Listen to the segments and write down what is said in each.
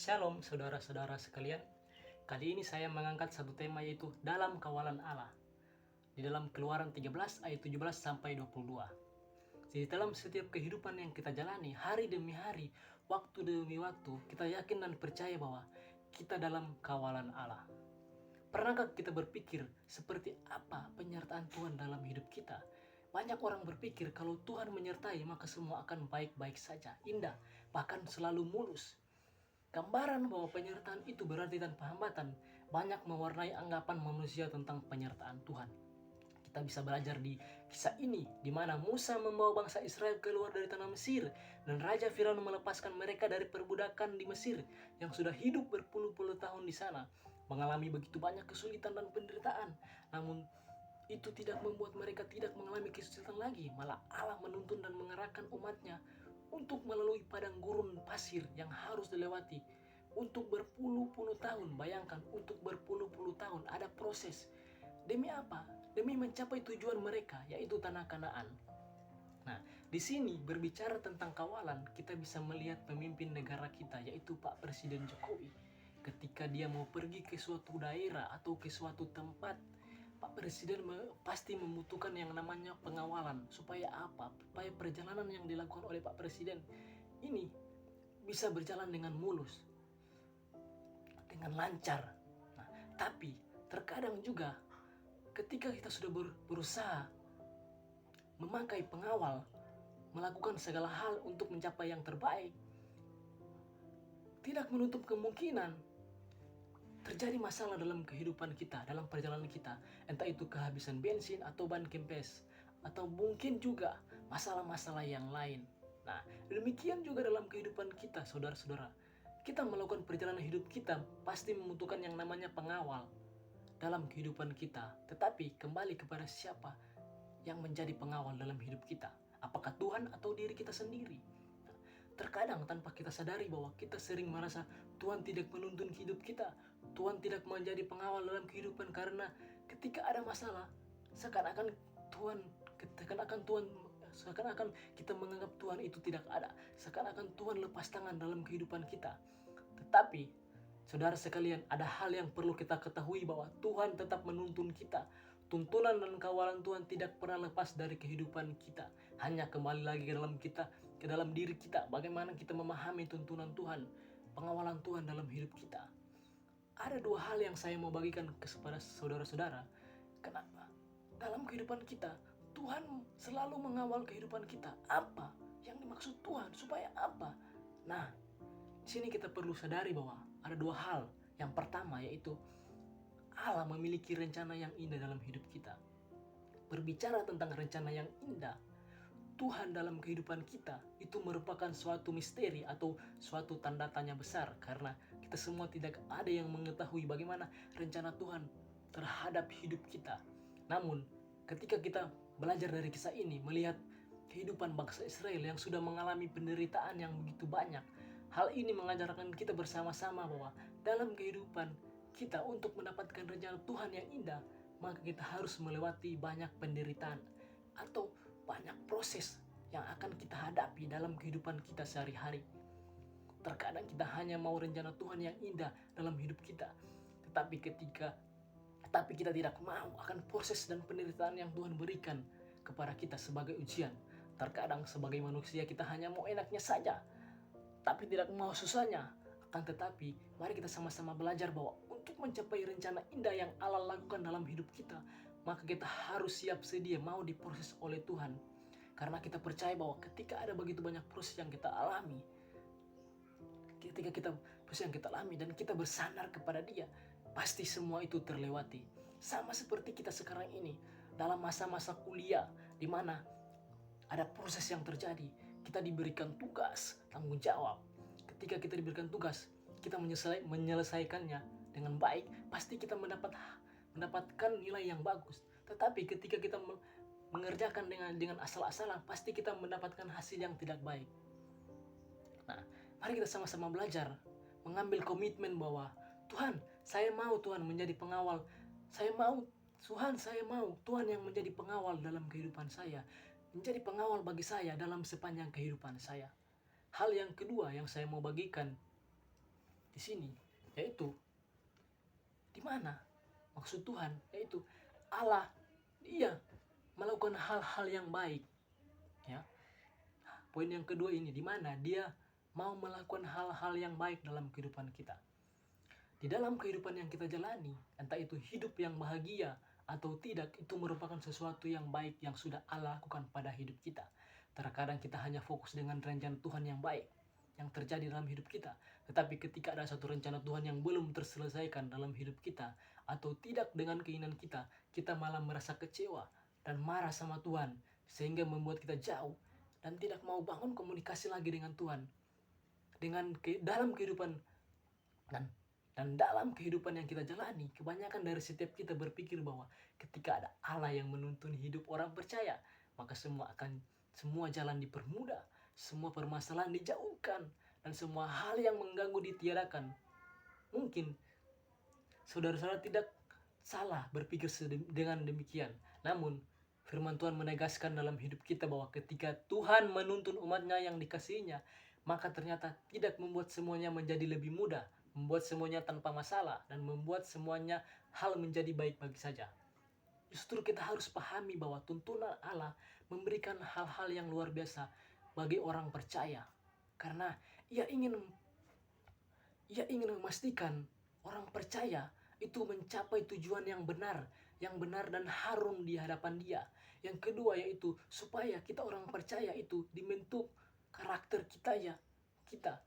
Shalom saudara-saudara sekalian. Kali ini saya mengangkat satu tema, yaitu dalam kawalan Allah. Di dalam Keluaran 13 ayat 17 sampai 22. Jadi dalam setiap kehidupan yang kita jalani hari demi hari, waktu demi waktu, kita yakin dan percaya bahwa kita dalam kawalan Allah. Pernahkah kita berpikir seperti apa penyertaan Tuhan dalam hidup kita? Banyak orang berpikir kalau Tuhan menyertai maka semua akan baik-baik saja, indah, bahkan selalu mulus. Gambaran bahwa penyertaan itu berarti tanpa hambatan banyak mewarnai anggapan manusia tentang penyertaan Tuhan. Kita bisa belajar di kisah ini, di mana Musa membawa bangsa Israel keluar dari tanah Mesir dan Raja Firaun melepaskan mereka dari perbudakan di Mesir yang sudah hidup berpuluh-puluh tahun di sana, mengalami begitu banyak kesulitan dan penderitaan. Namun itu tidak membuat mereka tidak mengalami kesulitan lagi, malah Allah menuntun dan mengerahkan umatnya untuk melalui padang gurun pasir yang harus dilewati untuk berpuluh-puluh tahun. Bayangkan, untuk berpuluh-puluh tahun ada proses. Demi apa? Demi mencapai tujuan mereka, yaitu tanah Kanaan. Nah, di sini berbicara tentang kawalan, kita bisa melihat pemimpin negara kita, yaitu Pak Presiden Jokowi. Ketika dia mau pergi ke suatu daerah atau ke suatu tempat, Pak Presiden pasti membutuhkan yang namanya pengawalan. Supaya apa? Supaya perjalanan yang dilakukan oleh Pak Presiden ini bisa berjalan dengan mulus, dengan lancar. Nah, tapi terkadang juga ketika kita sudah berusaha memakai pengawal, melakukan segala hal untuk mencapai yang terbaik, tidak menutup kemungkinan terjadi masalah dalam kehidupan kita, dalam perjalanan kita. Entah itu kehabisan bensin atau ban kempes, atau mungkin juga masalah-masalah yang lain. Nah, demikian juga dalam kehidupan kita, saudara-saudara. Kita melakukan perjalanan hidup kita pasti membutuhkan yang namanya pengawal dalam kehidupan kita. Tetapi kembali kepada siapa yang menjadi pengawal dalam hidup kita? Apakah Tuhan atau diri kita sendiri? Terkadang tanpa kita sadari bahwa kita sering merasa Tuhan tidak menuntun hidup kita, Tuhan tidak menjadi pengawal dalam kehidupan, karena ketika ada masalah, seakan-akan seakan-akan kita menganggap Tuhan itu tidak ada, seakan-akan Tuhan lepas tangan dalam kehidupan kita. Tetapi saudara sekalian, ada hal yang perlu kita ketahui, bahwa Tuhan tetap menuntun kita. Tuntunan dan kawalan Tuhan tidak pernah lepas dari kehidupan kita. Hanya kembali lagi ke dalam diri kita, bagaimana kita memahami tuntunan Tuhan, pengawalan Tuhan dalam hidup kita. Ada dua hal yang saya mau bagikan kepada saudara-saudara. Kenapa? Dalam kehidupan kita, Tuhan selalu mengawal kehidupan kita. Apa yang dimaksud Tuhan? Supaya apa? Nah, di sini kita perlu sadari bahwa ada dua hal. Yang pertama yaitu Allah memiliki rencana yang indah dalam hidup kita. Berbicara tentang rencana yang indah, Tuhan dalam kehidupan kita itu merupakan suatu misteri atau suatu tanda tanya besar, karena kita semua tidak ada yang mengetahui bagaimana rencana Tuhan terhadap hidup kita. Namun, ketika kita belajar dari kisah ini, melihat kehidupan bangsa Israel yang sudah mengalami penderitaan yang begitu banyak, hal ini mengajarkan kita bersama-sama bahwa dalam kehidupan kita, untuk mendapatkan rencana Tuhan yang indah, maka kita harus melewati banyak penderitaan atau banyak proses yang akan kita hadapi dalam kehidupan kita sehari-hari. Terkadang kita hanya mau rencana Tuhan yang indah dalam hidup kita, tetapi kita tidak mau akan proses dan penderitaan yang Tuhan berikan kepada kita sebagai ujian. Terkadang sebagai manusia kita hanya mau enaknya saja, tapi tidak mau susahnya. Akan tetapi, mari kita sama-sama belajar bahwa untuk mencapai rencana indah yang Allah lakukan dalam hidup kita, maka kita harus siap sedia mau diproses oleh Tuhan. Karena kita percaya bahwa ketika ada begitu banyak proses yang kita alami, dan kita bersandar kepada Dia, pasti semua itu terlewati. Sama seperti kita sekarang ini dalam masa-masa kuliah, di mana ada proses yang terjadi. Kita diberikan tugas, tanggung jawab. Ketika kita diberikan tugas, kita menyelesaikannya dengan baik, pasti kita mendapatkan nilai yang bagus. Tetapi ketika kita mengerjakan dengan asal-asalan, pasti kita mendapatkan hasil yang tidak baik. Nah, mari kita sama-sama belajar mengambil komitmen bahwa Tuhan, saya mau Tuhan menjadi pengawal. Saya mau Tuhan yang menjadi pengawal dalam kehidupan saya, menjadi pengawal bagi saya dalam sepanjang kehidupan saya. Hal yang kedua yang saya mau bagikan, di sini, yaitu di mana maksud Tuhan, yaitu Allah dia melakukan hal-hal yang baik, ya. Poin yang kedua ini, di mana dia mau melakukan hal-hal yang baik dalam kehidupan kita. Di dalam kehidupan yang kita jalani, entah itu hidup yang bahagia atau tidak, itu merupakan sesuatu yang baik yang sudah Allah lakukan pada hidup kita. Terkadang kita hanya fokus dengan rencana Tuhan yang baik yang terjadi dalam hidup kita. Tetapi ketika ada satu rencana Tuhan yang belum terselesaikan dalam hidup kita, atau tidak dengan keinginan kita, kita malah merasa kecewa dan marah sama Tuhan, sehingga membuat kita jauh dan tidak mau bangun komunikasi lagi dengan Tuhan. Dalam kehidupan dan dalam kehidupan yang kita jalani, kebanyakan dari setiap kita berpikir bahwa ketika ada Allah yang menuntun hidup orang percaya, maka semua jalan dipermudah, semua permasalahan dijauhkan, dan semua hal yang mengganggu ditiadakan. Mungkin saudara-saudara tidak salah berpikir dengan demikian. Namun firman Tuhan menegaskan dalam hidup kita bahwa ketika Tuhan menuntun umatnya yang dikasihinya, maka ternyata tidak membuat semuanya menjadi lebih mudah, membuat semuanya tanpa masalah, dan membuat semuanya hal menjadi baik-baik saja. Justru kita harus pahami bahwa tuntunan Allah memberikan hal-hal yang luar biasa bagi orang percaya. Karena ia ingin memastikan orang percaya itu mencapai tujuan yang benar dan harum di hadapan Dia. Yang kedua yaitu supaya kita orang percaya itu dibentuk karakter kita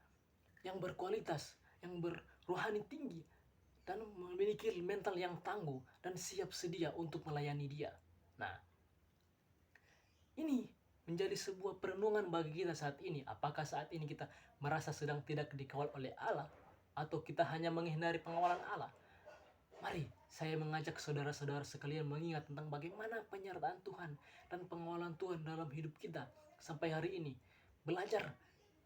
yang berkualitas, yang berrohani tinggi, dan memiliki mental yang tangguh dan siap sedia untuk melayani Dia. Nah, ini menjadi sebuah perenungan bagi kita saat ini. Apakah saat ini kita merasa sedang tidak dikawal oleh Allah, atau kita hanya menghindari pengawalan Allah? Mari saya mengajak saudara-saudara sekalian mengingat tentang bagaimana penyertaan Tuhan dan pengawalan Tuhan dalam hidup kita sampai hari ini.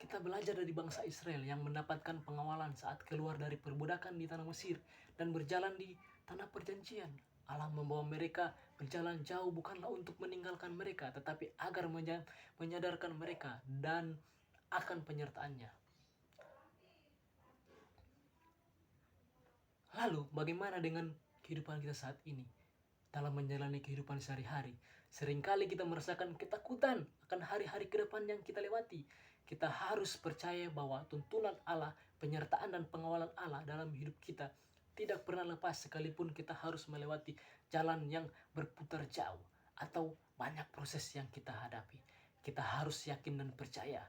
Kita belajar dari bangsa Israel yang mendapatkan pengawalan saat keluar dari perbudakan di tanah Mesir dan berjalan di tanah perjanjian. Allah membawa mereka berjalan jauh bukanlah untuk meninggalkan mereka, tetapi agar menyadarkan mereka dan akan penyertaannya. Lalu bagaimana dengan kehidupan kita saat ini? Dalam menjalani kehidupan sehari-hari, seringkali kita merasakan ketakutan akan hari-hari ke depan yang kita lewati. Kita harus percaya bahwa tuntunan Allah, penyertaan dan pengawalan Allah dalam hidup kita tidak pernah lepas sekalipun kita harus melewati jalan yang berputar jauh atau banyak proses yang kita hadapi. Kita harus yakin dan percaya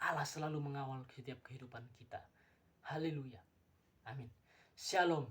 Allah selalu mengawal setiap kehidupan kita. Haleluya. Amin. Shalom.